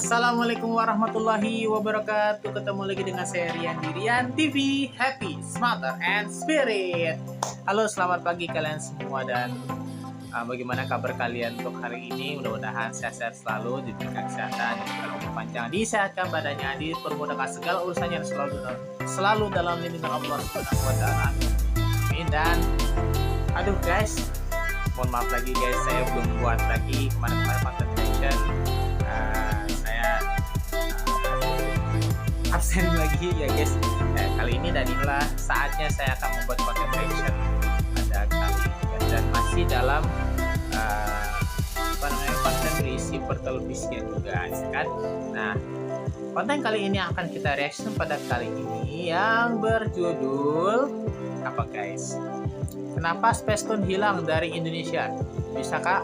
Assalamualaikum warahmatullahi wabarakatuh. Ketemu lagi dengan saya Rian di Rian TV, Happy, Smarter, and Spirit. Halo, selamat pagi kalian semua dan bagaimana kabar kalian untuk hari ini? Mudah-mudahan sehat-sehat selalu, diberikan kesehatan, diberikan umur panjang, disehatkan badannya, dipermudahkan segala urusannya dan selalu dalam lindungan Allah Subhanahu wa taala. Amin. Dan aduh guys, mohon maaf lagi guys, saya belum buat lagi kemarin-kemarin content creation. Saya absen lagi ya guys. Kali ini dan inilah saatnya saya akan membuat content creation pada kali ini dan masih dalam konten berisi pertelevisian juga kan. Nah, konten kali ini akan kita reaction pada kali ini yang berjudul apa guys? Kenapa Spacetoon hilang dari Indonesia? Bisa kak?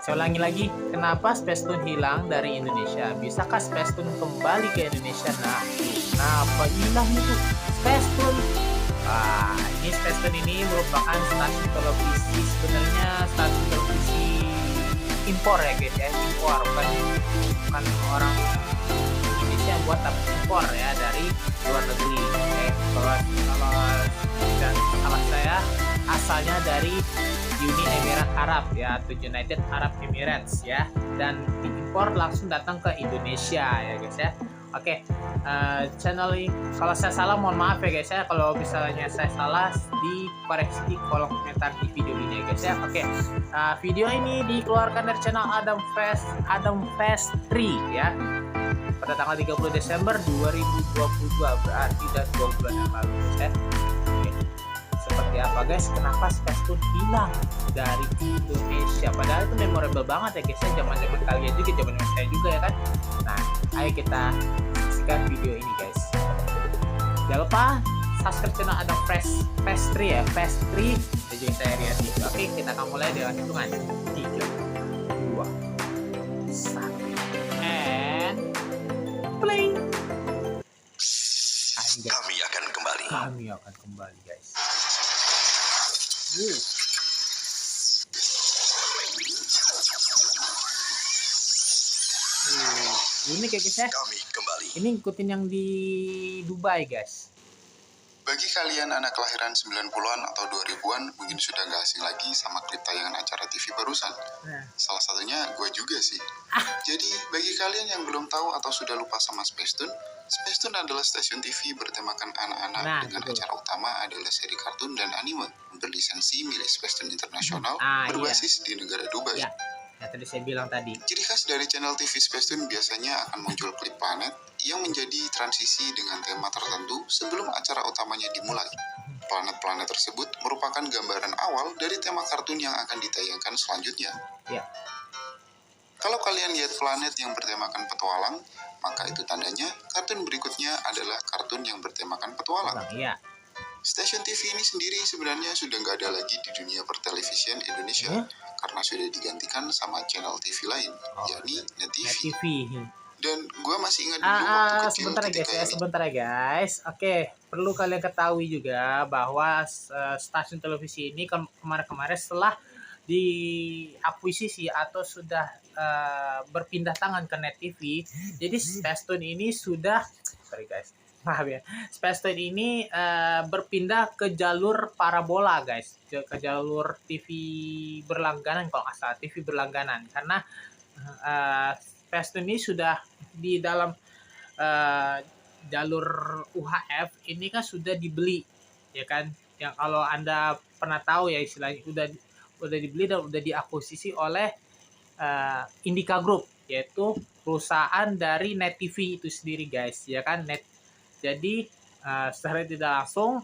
Saya ulangi lagi, kenapa Spacetoon hilang dari Indonesia? Bisakah Spacetoon kembali ke Indonesia? Nah, apa hilang itu Spacetoon? Ini Spacetoon ini merupakan stasiun televisi, sebenarnya stasiun televisi impor ya guys ya, impor bukan orang Indonesia yang buat, tapi impor ya dari luar negeri. Kalau salah saya asalnya dari Uni Emirat Arab ya, atau United Arab Emirates ya, dan diimpor langsung datang ke Indonesia ya guys ya. Oke, channel ini kalau saya salah mohon maaf ya guys ya, kalau misalnya saya salah dikoreksi di kolom komentar di video ini ya guys ya. Oke, video ini dikeluarkan dari channel Adam Fest 3 ya, pada tanggal 30 Desember 2022, berarti dan 2 bulan yang lalu guys ya. Seperti apa guys, kenapa Spacetoon hilang dari Indonesia? Padahal itu memorable banget ya guys ya, zaman kalian juga, zaman saya juga ya kan. Nah, ayo kita saksikan video ini guys. Jangan lupa subscribe channel Adam Fest 3 ya, Fest 3 dan juga saya Rian TV. Oke, kita akan mulai dengan hitungan 3, 2, 1 and play. Kami akan kembali guys. Ini kayak guys ya. Kami kembali. Ini ngikutin yang di Dubai guys. Bagi kalian anak kelahiran 90-an atau 2000-an mungkin sudah gak asing lagi sama klip tayangan acara TV barusan. Salah satunya gue juga sih. Jadi bagi kalian yang belum tahu atau sudah lupa sama Spacetoon, Spacetoon adalah stasiun TV bertemakan anak-anak dengan acara utama adalah seri kartun dan anime berlisensi milik Spacetoon International berbasis di negara Dubai. Ya, tadi saya bilang tadi. Ciri khas dari channel TV Spacetoon biasanya akan muncul klip planet yang menjadi transisi dengan tema tertentu sebelum acara utamanya dimulai. Planet-planet tersebut merupakan gambaran awal dari tema kartun yang akan ditayangkan selanjutnya. Ya. Kalau kalian lihat planet yang bertemakan petualang, maka itu tandanya kartun berikutnya adalah kartun yang bertemakan petualang. Iya. Stasiun TV ini sendiri sebenarnya sudah nggak ada lagi di dunia pertelevisian Indonesia karena sudah digantikan sama channel TV lain, yakni Net TV. Dan gue masih ingat dulu waktu kecil sebentar ya guys. Oke, perlu kalian ketahui juga bahwa stasiun televisi ini kemarin-kemarin setelah diakuisisi atau sudah berpindah tangan ke Net TV, jadi Spacetoon ini sudah Spacetoon ini berpindah ke jalur parabola guys, ke jalur TV berlangganan, kalau nggak salah TV berlangganan, karena Spacetoon ini sudah di dalam jalur UHF ini kan sudah dibeli ya kan, yang kalau Anda pernah tahu ya istilahnya udah dibeli dan udah diakuisisi oleh Indika Group, yaitu perusahaan dari Net TV itu sendiri guys ya kan. Jadi secara tidak langsung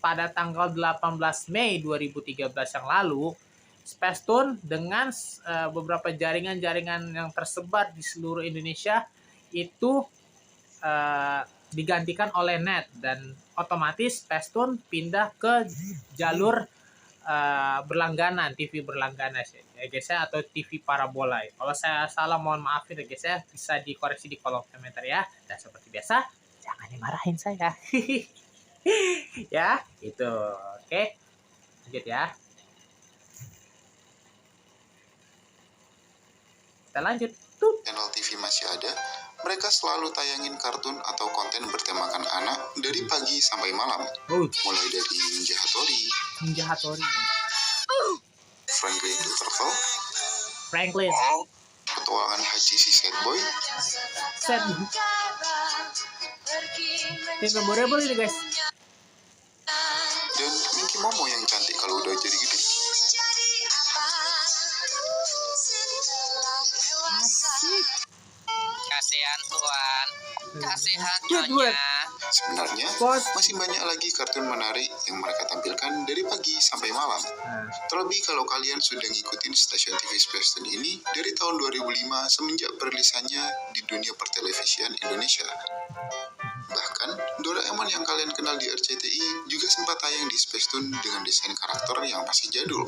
pada tanggal 18 Mei 2013 yang lalu, Spacetoon dengan beberapa jaringan-jaringan yang tersebar di seluruh Indonesia itu digantikan oleh Net, dan otomatis Spacetoon pindah ke jalur berlangganan, TV berlangganan ya guys ya, atau TV parabola. Kalau saya salah mohon maafin ya guys ya, bisa dikoreksi di kolom komentar ya. Dan seperti biasa jangan dimarahin saya. Ya itu. Oke, lanjut ya. Kita lanjut. Tuh. Channel TV masih ada, mereka selalu tayangin kartun atau konten bertemakan anak dari pagi sampai malam. Mulai dari Ninja Hattori, Franklin the Turtle, Petualangan Haji si Sad Boy, Ini memorable ini guys. dan Minky Momo yang cantik kalau udah jadi gede. Kasihan Tuan, kasihan Nyonya. Sebenarnya masih banyak lagi kartun menarik yang mereka tampilkan dari pagi sampai malam. Terlebih kalau kalian sudah ngikutin stasiun TV Space Tune ini dari tahun 2005 semenjak perilisannya di dunia pertelevisian Indonesia. Bahkan Doraemon yang kalian kenal di RCTI juga sempat tayang di Space Tune dengan desain karakter yang masih jadul.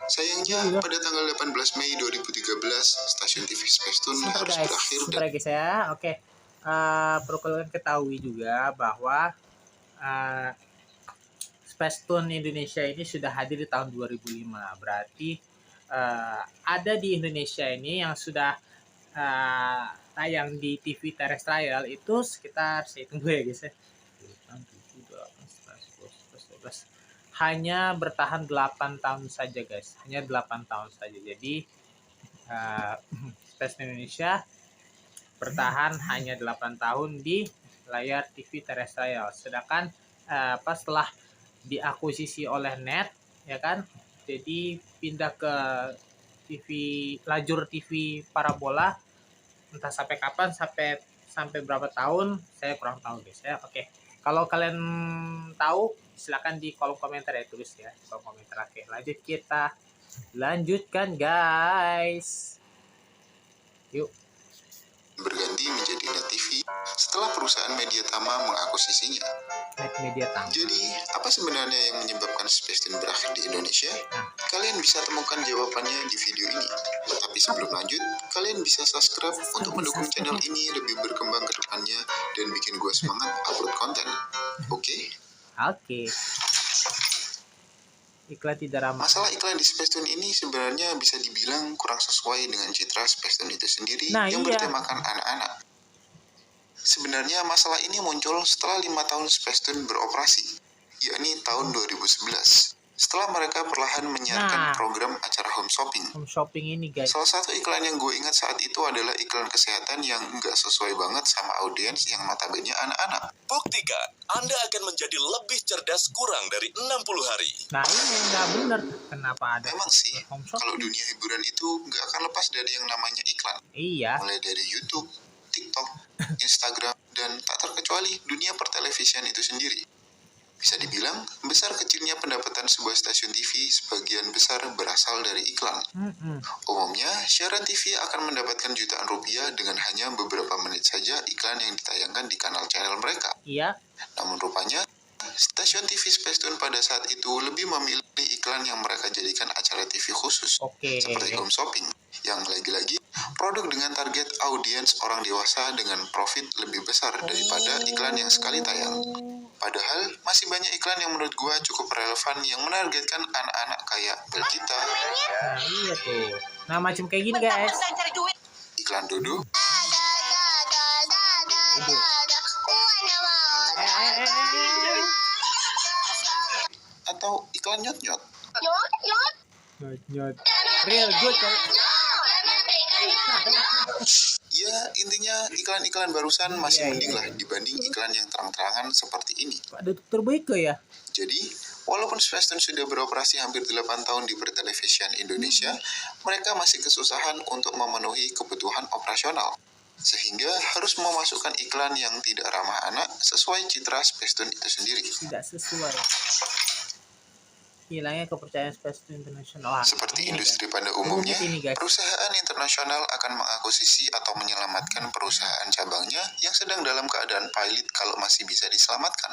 Sayangnya pada tanggal 18 Mei 2013 stasiun TV Space Tune harus berakhir dan guys ya. Oke. Perlu kalian ketahui juga bahwa Space Tune Indonesia ini sudah hadir di tahun 2005. Berarti ada di Indonesia ini yang sudah tayang di TV terestrial itu sekitar, saya tunggu ya guys ya, hanya bertahan 8 tahun saja guys, hanya 8 tahun saja. Jadi Space Tune Indonesia bertahan hanya 8 tahun di layar TV terestrial. Sedangkan setelah diakuisisi oleh NET ya kan, jadi pindah ke TV, lajur TV parabola, entah sampai kapan, sampai berapa tahun saya kurang tahu guys ya. Oke, kalau kalian tahu silakan di kolom komentar ya, tulis ya kolom komentar. Oke, lanjut, kita lanjutkan guys, yuk. berganti menjadi Net TV setelah perusahaan Mediatama mengakuisisinya. Net Mediatama. Jadi, apa sebenarnya yang menyebabkan Space Tune berakhir di Indonesia? Kalian bisa temukan jawabannya di video ini. Tapi sebelum lanjut, kalian bisa subscribe untuk mendukung channel ini lebih berkembang ke depannya dan bikin gue semangat upload konten. Oke? Oke. Iklan tidak ramah. Masalah iklan di Space Tune ini sebenarnya bisa dibilang kurang sesuai dengan citra Space Tune itu sendiri yang bertemakan anak-anak. Sebenarnya masalah ini muncul setelah 5 tahun Space Tune beroperasi, yakni tahun 2011. Setelah mereka perlahan menyiarkan program acara Home Shopping. Home Shopping ini guys. Salah satu iklan yang gue ingat saat itu adalah iklan kesehatan yang nggak sesuai banget sama audiens yang notabene anak-anak. Buktikan, Anda akan menjadi lebih cerdas kurang dari 60 hari. Nah ini nggak bener. Kenapa ada? Memang sih, kalau dunia hiburan itu nggak akan lepas dari yang namanya iklan. Iya. Mulai dari YouTube, TikTok, Instagram, dan tak terkecuali dunia pertelevisian itu sendiri. Bisa dibilang, besar kecilnya pendapatan sebuah stasiun TV sebagian besar berasal dari iklan. Umumnya, siaran TV akan mendapatkan jutaan rupiah dengan hanya beberapa menit saja iklan yang ditayangkan di kanal-channel mereka. Iya. Namun rupanya, stasiun TV Space Tune pada saat itu lebih memilih iklan yang mereka jadikan acara TV khusus, seperti Home Shopping, yang lagi-lagi produk dengan target audiens orang dewasa dengan profit lebih besar daripada iklan yang sekali tayang. Padahal masih banyak iklan yang menurut gua cukup relevan yang menargetkan anak-anak kayak Belgita. Nah iya tuh. Nah macam kayak gini guys. Iklan Dodo. Atau iklan Nyot-Nyot. Nyot. Real good kan? Ya, intinya iklan-iklan barusan masih mending lah dibanding iklan yang terang-terangan seperti ini. Ada Dokter Boyke ya? Jadi, walaupun Space Tune sudah beroperasi hampir 8 tahun di pertelevisian Indonesia, mereka masih kesusahan untuk memenuhi kebutuhan operasional. Sehingga harus memasukkan iklan yang tidak ramah anak sesuai citra Space Tune itu sendiri. Tidak sesuai. Hilangnya kepercayaan Space Tune International. Seperti industri pada umumnya, perusahaan internasional akan mengakuisisi atau menyelamatkan perusahaan cabangnya yang sedang dalam keadaan pilot kalau masih bisa diselamatkan.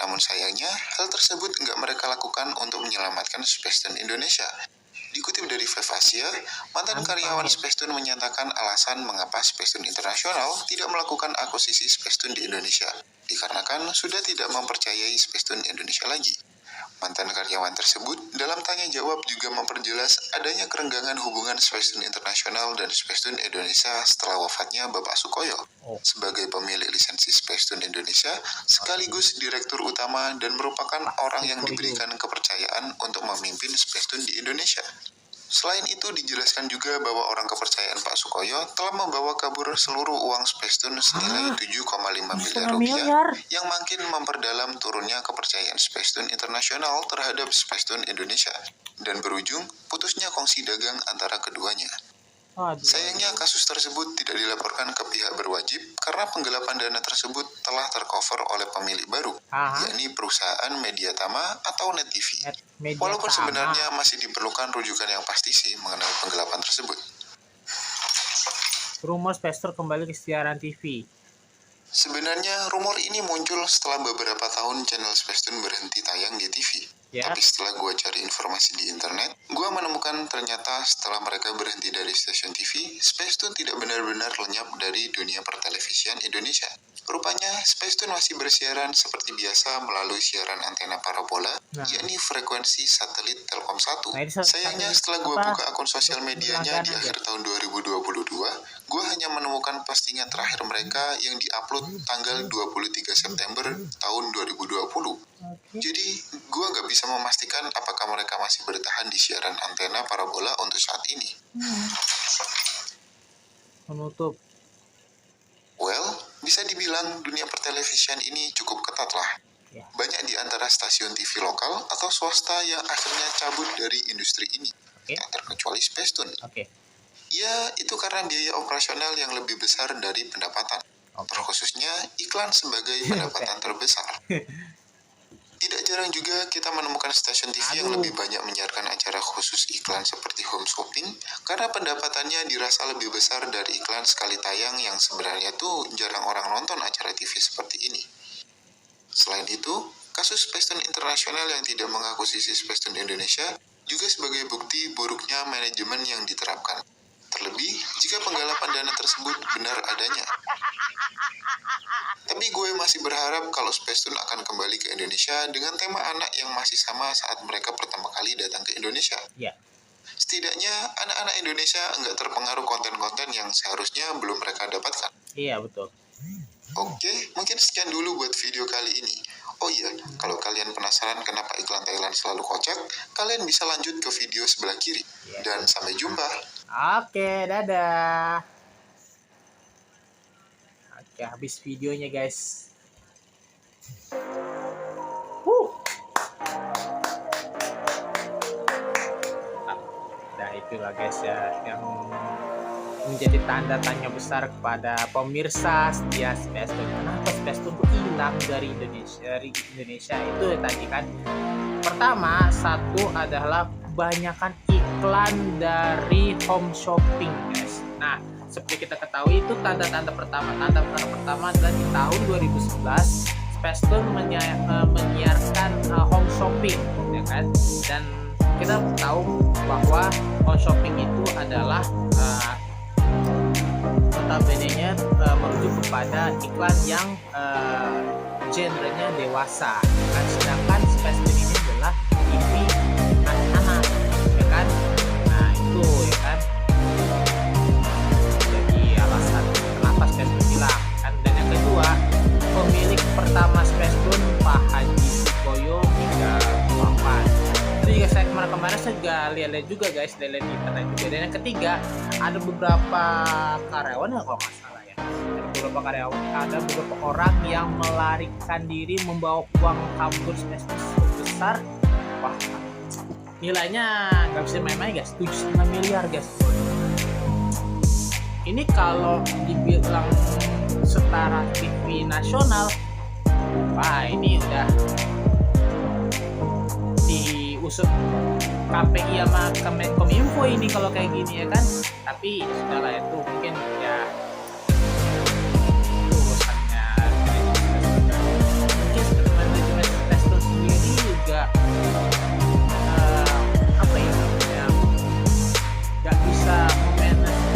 Namun sayangnya, hal tersebut nggak mereka lakukan untuk menyelamatkan Space Tune Indonesia. Dikutip dari Vevasia, mantan karyawan Space Tune menyatakan alasan mengapa Space Tune Internasional tidak melakukan akuisisi Space Tune di Indonesia, dikarenakan sudah tidak mempercayai Space Tune Indonesia lagi. Mantan karyawan tersebut dalam tanya jawab juga memperjelas adanya kerenggangan hubungan Spacetoon Internasional dan Spacetoon Indonesia setelah wafatnya Bapak Sukoyo. Sebagai pemilik lisensi Spacetoon Indonesia, sekaligus direktur utama dan merupakan orang yang diberikan kepercayaan untuk memimpin Spacetoon di Indonesia. Selain itu dijelaskan juga bahwa orang kepercayaan Pak Sukoyo telah membawa kabur seluruh uang Spacetoon senilai 7,5 miliar rupiah yang makin memperdalam turunnya kepercayaan Spacetoon Internasional terhadap Spacetoon Indonesia dan berujung putusnya kongsi dagang antara keduanya. Sayangnya kasus tersebut tidak dilaporkan ke pihak berwajib karena penggelapan dana tersebut telah tercover oleh pemilik baru, yakni perusahaan Mediatama atau Net TV. Walaupun sebenarnya masih diperlukan rujukan yang pasti sih mengenai penggelapan tersebut. Rumor Spacetoon kembali ke siaran TV. Sebenarnya rumor ini muncul setelah beberapa tahun channel Spacetoon berhenti tayang di TV. Tapi setelah gue cari informasi di internet, gue menemukan ternyata setelah mereka berhenti dari stasiun TV, Spacetoon tidak benar-benar lenyap dari dunia pertelevisian Indonesia. Rupanya, Spacetoon masih bersiaran seperti biasa melalui siaran antena parabola, yakni frekuensi satelit Telkom 1. Sayangnya setelah gue buka akun sosial medianya di akhir tahun 2022, gue hanya menemukan postingan terakhir mereka yang diupload tanggal 23 September tahun 2020. Jadi, gue gak bisa memastikan apakah mereka masih bertahan di siaran antena parabola untuk saat ini. Menutup. Well, bisa dibilang dunia pertelevisian ini cukup ketat lah. Banyak di antara stasiun TV lokal atau swasta yang akhirnya cabut dari industri ini, tak terkecuali Spacetoon. Ya, itu karena biaya operasional yang lebih besar dari pendapatan. Terkhususnya iklan sebagai pendapatan terbesar. Tidak jarang juga kita menemukan stasiun TV yang lebih banyak menyiarkan acara khusus iklan seperti home shopping karena pendapatannya dirasa lebih besar dari iklan sekali tayang yang sebenarnya tuh jarang orang nonton acara TV seperti ini. Selain itu, kasus Spacetoon Internasional yang tidak mengakuisisi Spacetoon Indonesia juga sebagai bukti buruknya manajemen yang diterapkan. Terlebih jika penggalapan dana tersebut benar adanya. Tapi gue masih berharap kalau Spacetoon akan kembali ke Indonesia dengan tema anak yang masih sama saat mereka pertama kali datang ke Indonesia. Setidaknya anak-anak Indonesia nggak terpengaruh konten-konten yang seharusnya belum mereka dapatkan. Iya, betul. Oke, mungkin sekian dulu buat video kali ini. Oh iya, kalau kalian penasaran kenapa iklan Thailand selalu kocak, kalian bisa lanjut ke video sebelah kiri. Dan sampai jumpa. Oke, dadah. Oke, habis videonya guys. Nah, itulah guys ya yang menjadi tanda tanya besar kepada pemirsa setia Spacetoon. Kenapa Spacetoon tuh hilang dari Indonesia? Itu tadi kan. Pertama, satu adalah kebanyakan iklan dari home shopping guys. Nah, seperti kita ketahui itu tanda-tanda pertama. Tanda pertama adalah di tahun 2011 Spacetoon menyiarkan home shopping, ya kan? Dan kita tahu bahwa home shopping itu adalah notabene-nya merujuk kepada iklan yang genrenya dewasa, kan? Sedangkan Spacetoon ini adalah TV anak-anak, ya kan? Nah itu ya kan jadi alasan kenapa Spacetoon hilang kan. Dan yang kedua, pemilik pertama Spacetoon Pak Haji Sukoyo hingga wafat. Itu juga saya kemarin saya juga lihat juga guys, lihat di internet juga. Dan yang ketiga, ada beberapa karyawan ya kalau nggak salah ya, ada beberapa orang yang melarikan diri membawa uang kabur Spacetoon sebesar, wah nilainya nggak bisa main-main guys, 7,5 miliar guys. Ini kalau dibilang setara TV nasional, wah ini udah diusut KPI sama Kemenkominfo ini kalau kayak gini ya kan. Tapi sudahlah, itu mungkin ya urusannya mungkin manajemen Spacetoon sendiri juga apa ya, nggak bisa memanage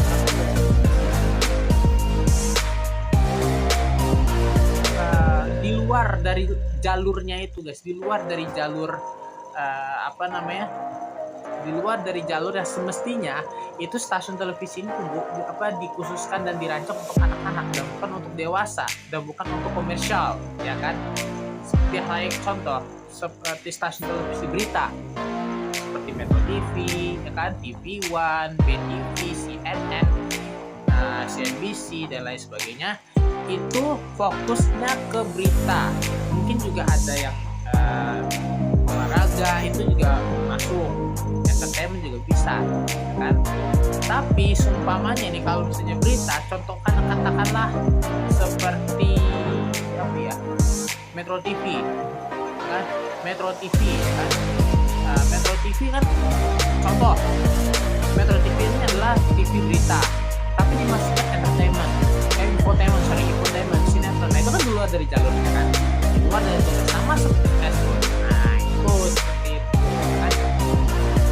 di luar dari jalurnya itu guys, di luar dari jalur apa namanya, di luar dari jalur yang semestinya itu stasiun televisi ini dikhususkan dan dirancang untuk anak-anak dan bukan untuk dewasa dan bukan untuk komersial, ya kan? Seperti halnya contoh seperti stasiun televisi berita seperti Metro TV, ya kan, TV One, BTV, CNN, CNBC dan lain sebagainya, itu fokusnya ke berita. Mungkin juga ada yang olahraga, itu juga masuk, entertainment juga bisa, ya kan? Tapi seumpamanya nih kalau misalnya berita, contohkan katakanlah seperti apa ya, Metro TV, kan? Metro TV, ya kan? Metro TV kan contoh, Metro TV ini adalah TV berita, tapi dimasukkan entertainment, infotainment, sinetron. Nah itu kan di luar dari jalurnya kan, di luar dari jalur, sama seperti Facebook. Nah itu seperti itu kan,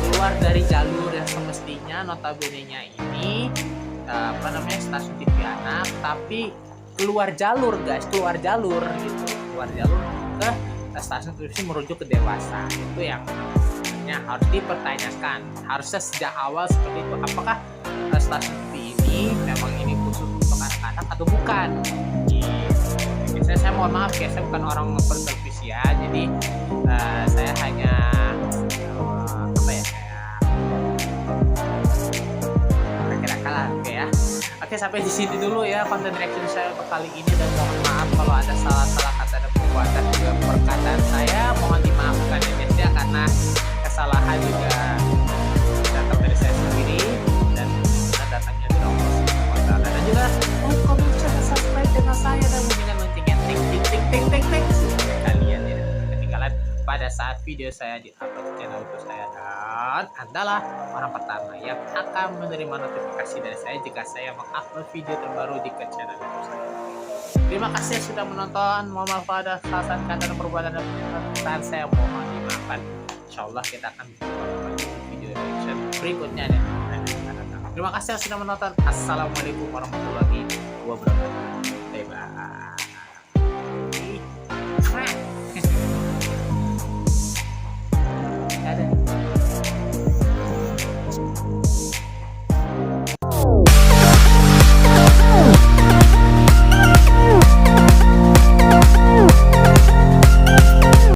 keluar dari jalur yang semestinya notabene-nya ini stasiun TV anak, tapi keluar jalur guys, keluar jalur ke stasiun televisi merujuk ke dewasa. Itu yang harus dipertanyakan, harusnya sejak awal seperti itu. Apakah stasiun TV ini memang ini khusus untuk anak-anak atau bukan? Biasanya saya mohon maaf ya, saya bukan orang pertelevisi ya, jadi saya hanya Oke, sampai di sini dulu ya konten reaction saya untuk kali ini, dan mohon maaf kalau ada salah-salah kata dan perbuatan juga perkataan saya, mohon dimaafkan ya guys ya, karena kesalahan juga datang dari saya sendiri dan datangnya dari Allah Subhanahu wa Ta'ala. Dan juga komen, share, subscribe channel saya dan bunyikan loncengnya ting supaya kalian tidak ketinggalan pada saat video saya di-upload di channel YouTube saya, dan adalah orang pertama yang akan menerima notifikasi dari saya jika saya mengupload video terbaru di channel YouTube saya. Terima kasih sudah menonton. Mohon maaf ada salah kata dan perbuatan dan perkataan saya, mohon dimaafkan. Insyaallah kita akan berjumpa di video reaction berikutnya deh. Terima kasih sudah menonton. Assalamualaikum warahmatullahi wabarakatuh.